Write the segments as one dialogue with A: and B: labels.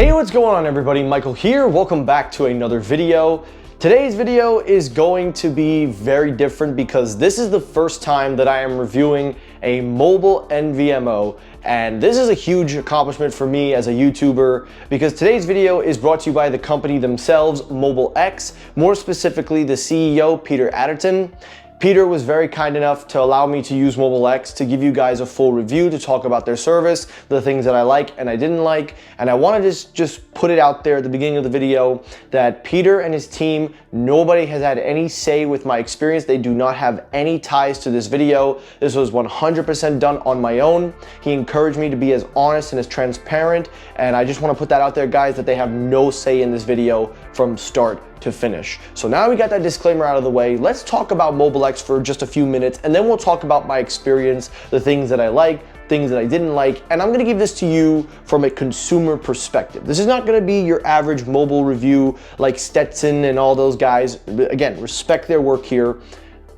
A: Hey, what's going on everybody? Michael here. Welcome back to another video. Today's video is going to be very different because this is the first time that I am reviewing a mobile NVMe, and this is a huge accomplishment for me as a YouTuber because today's video is brought to you by the company themselves, MobileX, more specifically the CEO, Peter Adderton. Peter was very kind enough to allow me to use MobileX to give you guys a full review, to talk about their service, the things that I like and I didn't like. And I wanted to just put it out there at the beginning of the video that Peter and his team, nobody has had any say with my experience. They do not have any ties to this video. This was 100% done on my own. He encouraged me to be as honest and as transparent. And I just want to put that out there, guys, that they have no say in this video from start to finish. So now we got that disclaimer out of the way. Let's talk about MobileX for just a few minutes, and then we'll talk about my experience, the things that I like, things that I didn't like, and I'm gonna give this to you from a consumer perspective. This is not gonna be your average mobile review like Stetson and all those guys. Again, respect their work here.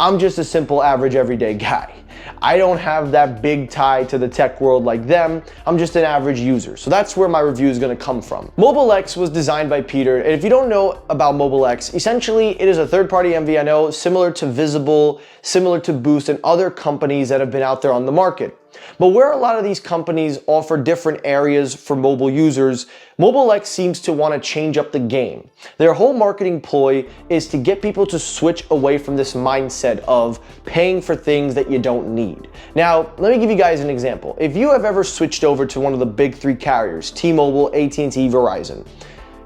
A: I'm just a simple average everyday guy. I don't have that big tie to the tech world like them. I'm just an average user. So that's where my review is going to come from. MobileX was designed by Peter. And if you don't know about MobileX, essentially it is a third-party MVNO similar to Visible, similar to Boost and other companies that have been out there on the market. But where a lot of these companies offer different areas for mobile users, MobileX seems to want to change up the game. Their whole marketing ploy is to get people to switch away from this mindset of paying for things that you don't need. Now, let me give you guys an example. If you have ever switched over to one of the big three carriers, T-Mobile, AT&T, Verizon,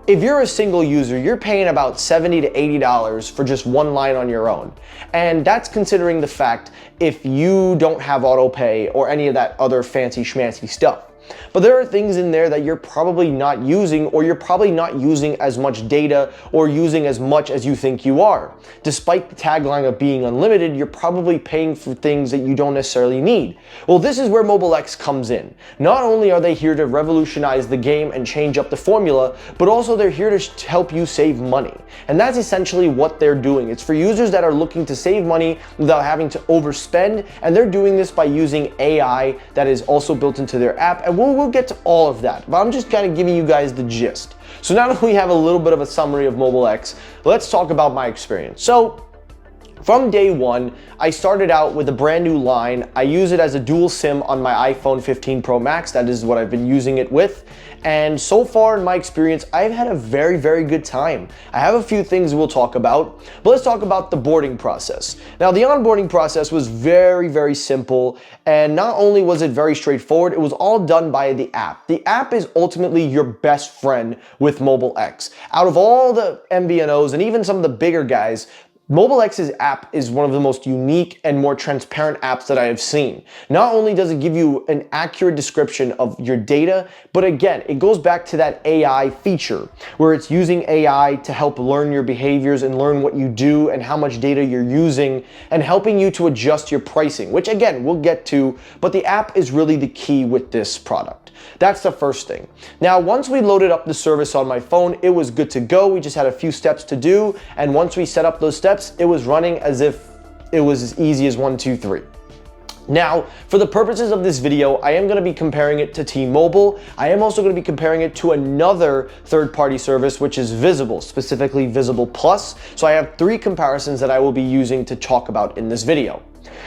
A: if you're a single user, you're paying about $70 to $80 for just one line on your own. And that's considering the fact if you don't have auto pay or any of that other fancy schmancy stuff. But there are things in there that you're probably not using, or you're probably not using as much data or using as much as you think you are. Despite the tagline of being unlimited, you're probably paying for things that you don't necessarily need. Well, this is where MobileX comes in. Not only are they here to revolutionize the game and change up the formula, but also they're here to help you save money. And that's essentially what they're doing. It's for users that are looking to save money without having to overspend, and they're doing this by using AI that is also built into their app. And we'll get to all of that, but I'm just kind of giving you guys the gist. So now that we have a little bit of a summary of MobileX, let's talk about my experience. So from day one, I started out with a brand new line. I use it as a dual SIM on my iPhone 15 Pro Max. That is what I've been using it with. And so far in my experience, I've had a very, very good time. I have a few things we'll talk about, but let's talk about the boarding process. Now, the onboarding process was very, very simple. And not only was it very straightforward, it was all done by the app. The app is ultimately your best friend with MobileX. Out of all the MVNOs and even some of the bigger guys, MobileX's app is one of the most unique and more transparent apps that I have seen. Not only does it give you an accurate description of your data, but again, it goes back to that AI feature where it's using AI to help learn your behaviors and learn what you do and how much data you're using and helping you to adjust your pricing, which again, we'll get to, but the app is really the key with this product. That's the first thing. Now, once we loaded up the service on my phone, it was good to go. We just had a few steps to do. And once we set up those steps, it was running as if it was as easy as 1, 2, 3. Now, for the purposes of this video, I am going to be comparing it to T-Mobile. I am also going to be comparing it to another third-party service, which is Visible, specifically Visible Plus. So I have 3 comparisons that I will be using to talk about in this video.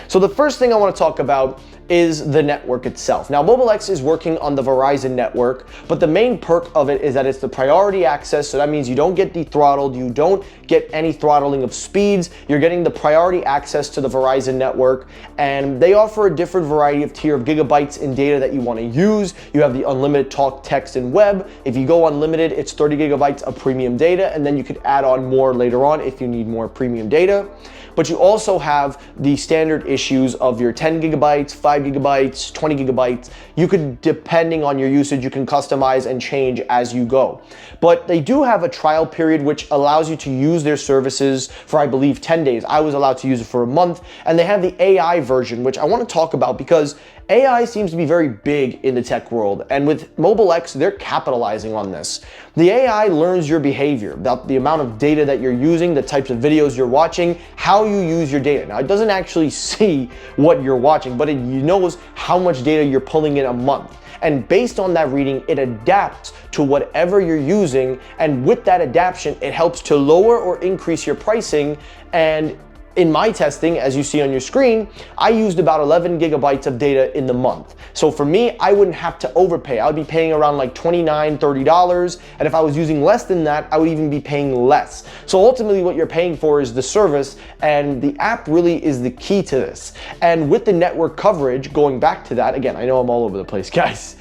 A: So the first thing I want to talk about is the network itself. Now, MobileX is working on the Verizon network, but the main perk of it is that it's the priority access. So that means you don't get dethrottled, you don't get any throttling of speeds. You're getting the priority access to the Verizon network, and they offer a different variety of tier of gigabytes in data that you want to use. You have the unlimited talk, text, and web. If you go unlimited, it's 30 gigabytes of premium data, and then you could add on more later on if you need more premium data. But you also have the standard issues of your 10 gigabytes, 5 gigabytes, 20 gigabytes. You could, depending on your usage, you can customize and change as you go. But they do have a trial period which allows you to use their services for, I believe, 10 days. I was allowed to use it for a month. And they have the AI version, which I want to talk about because AI seems to be very big in the tech world, and with MobileX, they're capitalizing on this. The AI learns your behavior, about the amount of data that you're using, the types of videos you're watching, how you use your data. Now, it doesn't actually see what you're watching, but it knows how much data you're pulling in a month. and based on that reading, it adapts to whatever you're using, and with that adaptation, it helps to lower or increase your pricing. And in my testing, as you see on your screen, I used about 11 gigabytes of data in the month. So for me, I wouldn't have to overpay. I would be paying around like $29, $30. And if I was using less than that, I would even be paying less. So ultimately what you're paying for is the service, and the app really is the key to this. And with the network coverage, going back to that, again, I know I'm all over the place, guys.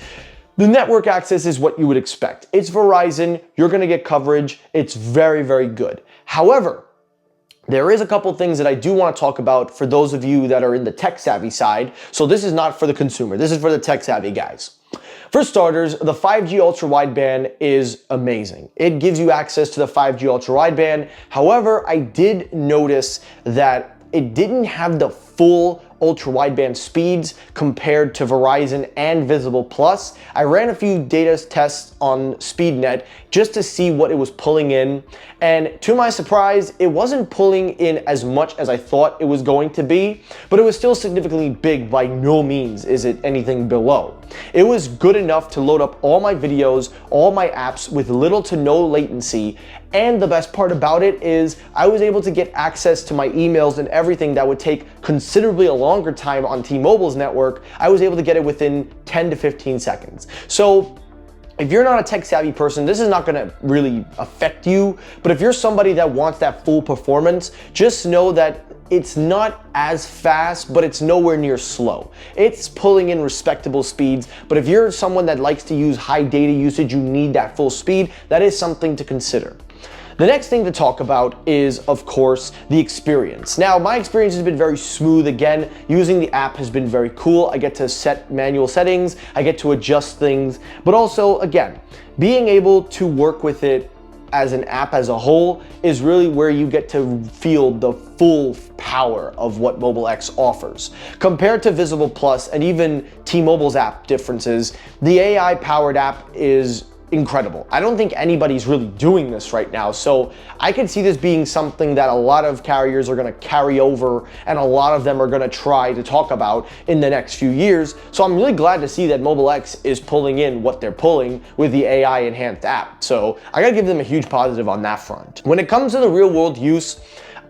A: The network access is what you would expect. It's Verizon, you're gonna get coverage. It's very, very good. However, there is a couple things that I do want to talk about for those of you that are in the tech savvy side. So this is not for the consumer, this is for the tech savvy guys. For starters, the 5G ultra wideband is amazing. It gives you access to the 5G ultra wideband. However, I did notice that it didn't have the full ultra wideband speeds compared to Verizon and Visible Plus. I ran a few data tests on SpeedNet just to see what it was pulling in, and to my surprise, it wasn't pulling in as much as I thought it was going to be, but it was still significantly big. By no means is it anything below. It was good enough to load up all my videos, all my apps with little to no latency, and the best part about it is I was able to get access to my emails and everything that would take considerably a longer time on T-Mobile's network. I was able to get it within 10 to 15 seconds. So if you're not a tech savvy person, this is not gonna really affect you, but if you're somebody that wants that full performance, just know that it's not as fast, but it's nowhere near slow. It's pulling in respectable speeds, but if you're someone that likes to use high data usage, you need that full speed, that is something to consider. The next thing to talk about is, of course, the experience. Now, my experience has been very smooth. Again, using the app has been very cool. I get to set manual settings, I get to adjust things, but also, again, being able to work with it as an app as a whole is really where you get to feel the full power of what Mobile X offers. Compared to Visible Plus and even T-Mobile's app differences, the AI-powered app is incredible. I don't think anybody's really doing this right now, so I can see this being something that a lot of carriers are going to carry over, and a lot of them are going to try to talk about in the next few years. So I'm really glad to see that Mobile X is pulling in what they're pulling with the AI enhanced app. So I gotta give them a huge positive on that front. When it comes to the real world use,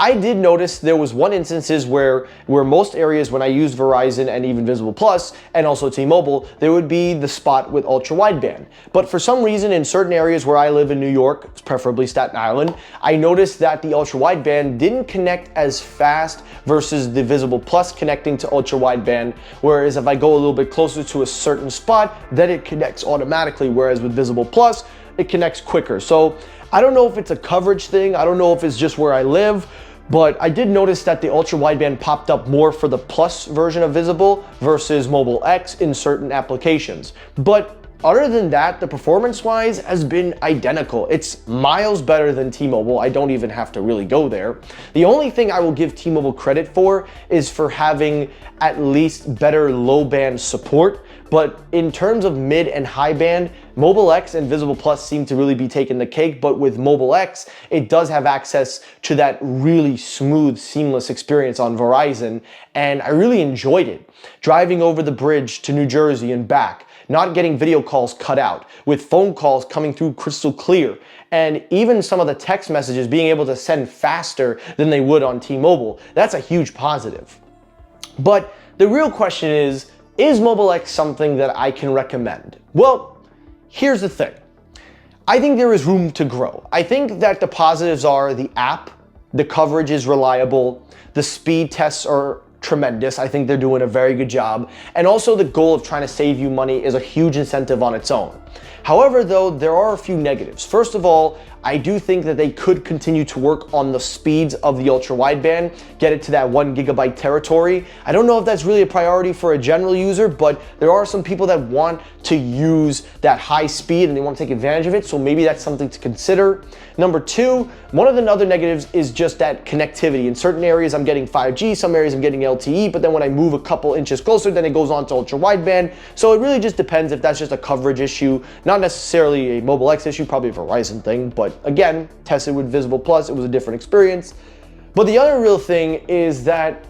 A: I did notice there was one instances where most areas when I used Verizon and even Visible Plus and also T-Mobile, there would be the spot with ultra wideband. But for some reason in certain areas where I live in New York, preferably Staten Island, I noticed that the ultra wideband didn't connect as fast versus the Visible Plus connecting to ultra wideband. Whereas if I go a little bit closer to a certain spot, then it connects automatically. Whereas with Visible Plus, it connects quicker. So I don't know if it's a coverage thing. I don't know if it's just where I live. But I did notice that the ultra wideband popped up more for the Plus version of Visible versus Mobile X in certain applications. But other than that, the performance-wise has been identical. It's miles better than T-Mobile. I don't even have to really go there. The only thing I will give T-Mobile credit for is for having at least better low-band support. But in terms of mid and high band, Mobile X and Visible Plus seem to really be taking the cake. But with Mobile X, it does have access to that really smooth, seamless experience on Verizon. And I really enjoyed it. Driving over the bridge to New Jersey and back, not getting video calls cut out, with phone calls coming through crystal clear, and even some of the text messages being able to send faster than they would on T-Mobile. That's a huge positive. But the real question is Mobile X something that I can recommend? Well, here's the thing. I think there is room to grow. I think that the positives are the app, the coverage is reliable, the speed tests are tremendous. I think they're doing a very good job. And also the goal of trying to save you money is a huge incentive on its own. However, though, there are a few negatives. First of all, I do think that they could continue to work on the speeds of the ultra wideband, get it to that 1 gigabyte territory. I don't know if that's really a priority for a general user, but there are some people that want to use that high speed and they want to take advantage of it, so maybe that's something to consider. Number two, one of the other negatives is just that connectivity. In certain areas I'm getting 5G, some areas I'm getting LTE, but then when I move a couple inches closer, then it goes on to ultra wideband. So it really just depends if that's just a coverage issue, not necessarily a Mobile X issue, probably a Verizon thing, but again, tested with Visible Plus, it was a different experience. But the other real thing is that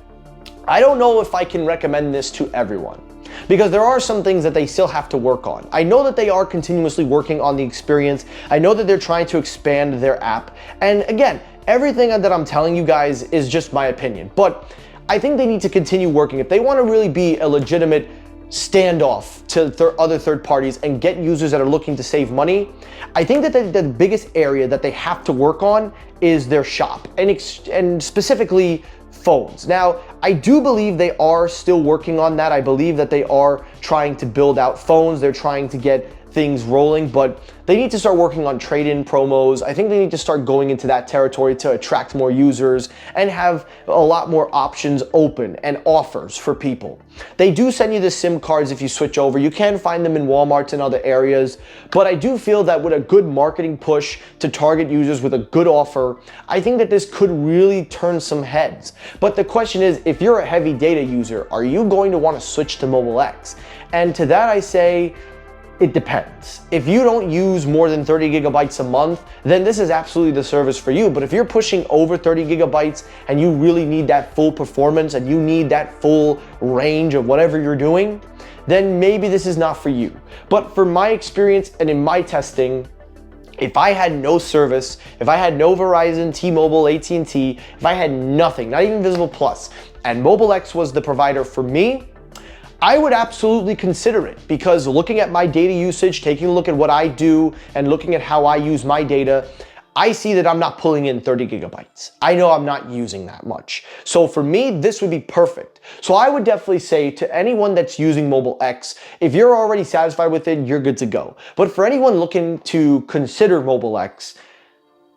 A: I don't know if I can recommend this to everyone. because there are some things that they still have to work on. I know that they are continuously working on the experience. I know that they're trying to expand their app. And again, everything that I'm telling you guys is just my opinion, but I think they need to continue working. If they want to really be a legitimate standoff to other third parties and get users that are looking to save money, I think that the biggest area that they have to work on is their shop, and specifically phones. Now, I do believe they are still working on that. I believe that they are trying to build out phones. They're trying to get things rolling, but they need to start working on trade-in promos. I think they need to start going into that territory to attract more users and have a lot more options open and offers for people. They do send you the SIM cards if you switch over. You can find them in Walmart and other areas, but I do feel that with a good marketing push to target users with a good offer, I think that this could really turn some heads. But the question is, if you're a heavy data user, are you going to want to switch to Mobile X? And to that I say, it depends. If you don't use more than 30 gigabytes a month, then this is absolutely the service for you. But if you're pushing over 30 gigabytes and you really need that full performance and you need that full range of whatever you're doing, then maybe this is not for you. But for my experience and in my testing, if I had no service, if I had no Verizon, T-Mobile, AT&T, if I had nothing, not even Visible Plus, and Mobile X was the provider for me, I would absolutely consider it, because looking at my data usage, taking a look at what I do and looking at how I use my data, I see that I'm not pulling in 30 gigabytes. I know I'm not using that much. So for me, this would be perfect. So I would definitely say to anyone that's using Mobile X, if you're already satisfied with it, you're good to go. But for anyone looking to consider Mobile X,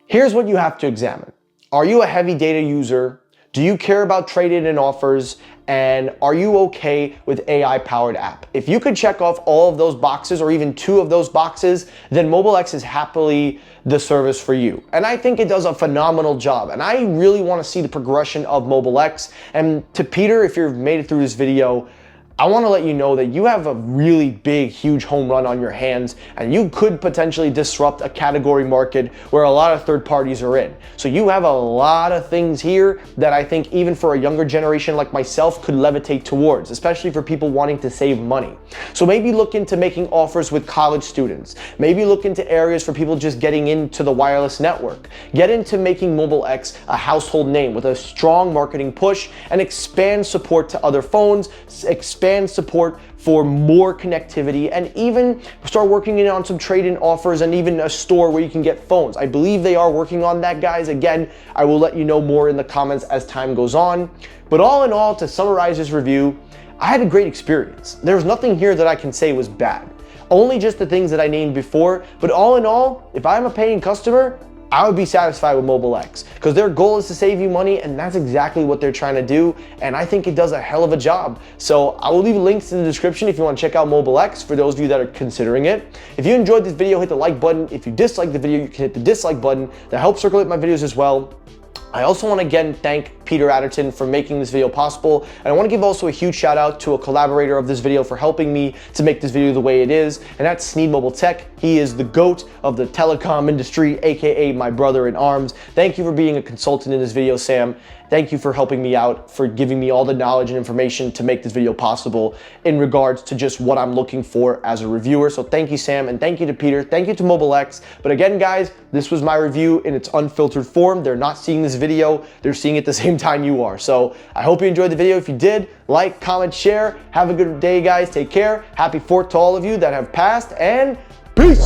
A: here's what you have to examine. Are you a heavy data user? Do you care about trade-in and offers? And are you okay with AI-powered app? If you could check off all of those boxes or even 2 of those boxes, then Mobile X is happily the service for you. And I think it does a phenomenal job. And I really want to see the progression of Mobile X. And to Peter, if you've made it through this video, I want to let you know that you have a really big, huge home run on your hands, and you could potentially disrupt a category market where a lot of third parties are in. So you have a lot of things here that I think even for a younger generation like myself could levitate towards, especially for people wanting to save money. So maybe look into making offers with college students. Maybe look into areas for people just getting into the wireless network. Get into making Mobile X a household name with a strong marketing push and expand support to other phones, expand support for more connectivity, and even start working in on some trade-in offers and even a store where you can get phones. I believe they are working on that, guys. Again, I will let you know more in the comments as time goes on. But all in all, to summarize this review, I had a great experience. There's nothing here that I can say was bad. Only just the things that I named before. But all in all, if I'm a paying customer, I would be satisfied with Mobile X, because their goal is to save you money, and that's exactly what they're trying to do, and I think it does a hell of a job. So I will leave links in the description if you want to check out Mobile X for those of you that are considering it. If you enjoyed this video, hit the like button. If you dislike the video, you can hit the dislike button. That helps circulate my videos as well. I also want to again thank Peter Adderton for making this video possible, and I want to give also a huge shout out to a collaborator of this video for helping me to make this video the way it is, and that's Sneed Mobile Tech. He is the GOAT of the telecom industry, aka my brother in arms. Thank you for being a consultant in this video, Sam. Thank you for helping me out, for giving me all the knowledge and information to make this video possible in regards to just what I'm looking for as a reviewer. So thank you, Sam, and thank you to Peter. Thank you to Mobile X. But again, guys, this was my review in its unfiltered form. They're not seeing this video. They're seeing it the same time you are. So I hope you enjoyed the video. If you did, like, comment, share. Have a good day, guys. Take care. Happy 4th to all of you that have passed, and peace.